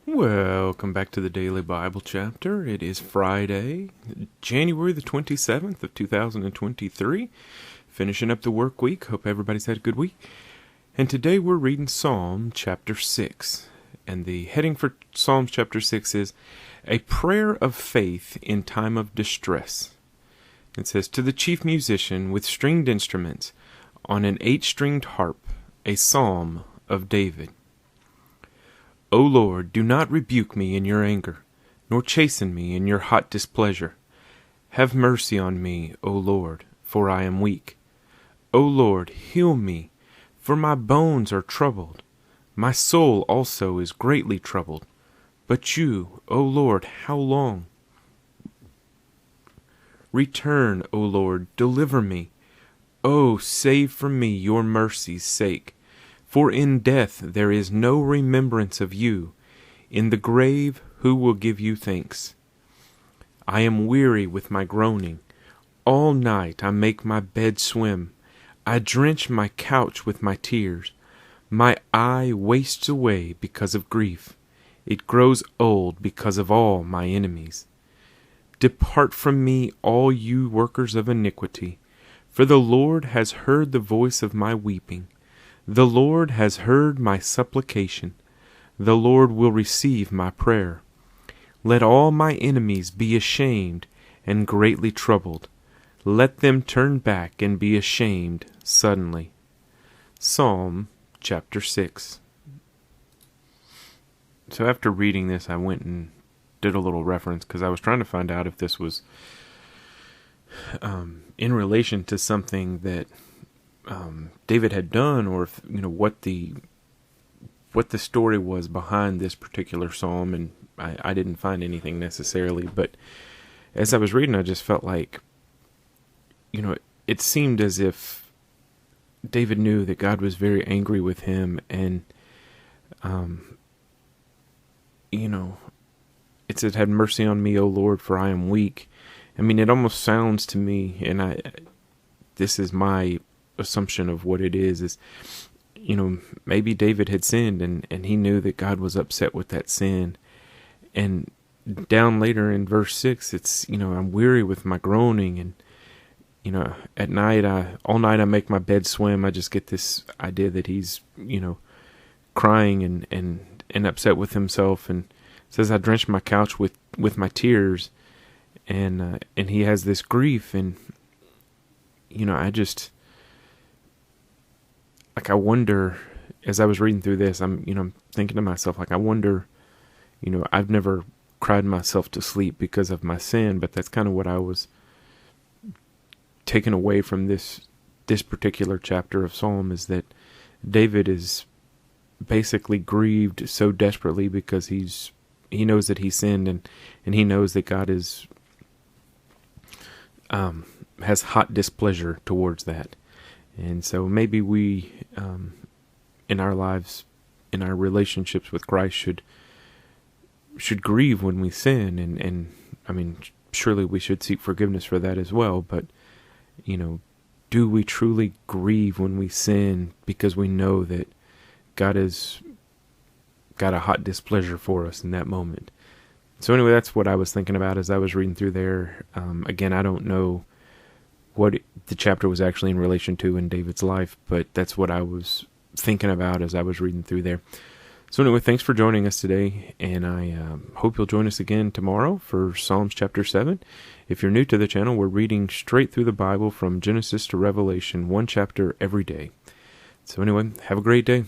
Welcome back to the Daily Bible Chapter. It is Friday, January the 27th of 2023. Finishing up the work week. Hope everybody's had a good week. And today we're reading Psalm chapter 6. And the heading for Psalm chapter 6 is A Prayer of Faith in Time of Distress. It says, To the chief musician with stringed instruments on an 8-stringed harp, a psalm of David. O Lord, do not rebuke me in your anger, nor chasten me in your hot displeasure. Have mercy on me, O Lord, for I am weak. O Lord, heal me, for my bones are troubled. My soul also is greatly troubled. But you, O Lord, how long? Return, O Lord, deliver me. O save for me your mercy's sake. For in death there is no remembrance of you. In the grave who will give you thanks? I am weary with my groaning. All night I make my bed swim. I drench my couch with my tears. My eye wastes away because of grief. It grows old because of all my enemies. Depart from me, all you workers of iniquity, for the Lord has heard the voice of my weeping. The Lord has heard my supplication. The Lord will receive my prayer. Let all my enemies be ashamed and greatly troubled. Let them turn back and be ashamed suddenly. Psalm chapter 6. So after reading this, I went and did a little reference because I was trying to find out if this was in relation to something that David had done, or if, what the story was behind this particular psalm, and I didn't find anything necessarily, but as I was reading, I just felt like, it seemed as if David knew that God was very angry with him, and it said, "Have mercy on me, O Lord, for I am weak." I mean, it almost sounds to me, and this is my assumption of what it is, maybe David had sinned and he knew that God was upset with that sin. And down later in verse 6, it's, I'm weary with my groaning, and, at night, all night I make my bed swim. I just get this idea that he's, crying and upset with himself, and says, I drench my couch with my tears, and he has this grief, and, I wonder, as I was reading through this, I'm thinking to myself, I wonder, I've never cried myself to sleep because of my sin, but that's kind of what I was taken away from this particular chapter of Psalm, is that David is basically grieved so desperately because he knows that he sinned, and he knows that God has hot displeasure towards that. And so maybe we, in our lives, in our relationships with Christ, should grieve when we sin, and I mean, surely we should seek forgiveness for that as well. But do we truly grieve when we sin because we know that God has got a hot displeasure for us in that moment? So anyway, that's what I was thinking about as I was reading through there. Again, I don't know what the chapter was actually in relation to in David's life, but that's what I was thinking about as I was reading through there. So anyway, thanks for joining us today, and I hope you'll join us again tomorrow for Psalms chapter 7. If you're new to the channel, we're reading straight through the Bible from Genesis to Revelation, one chapter every day. So anyway, have a great day.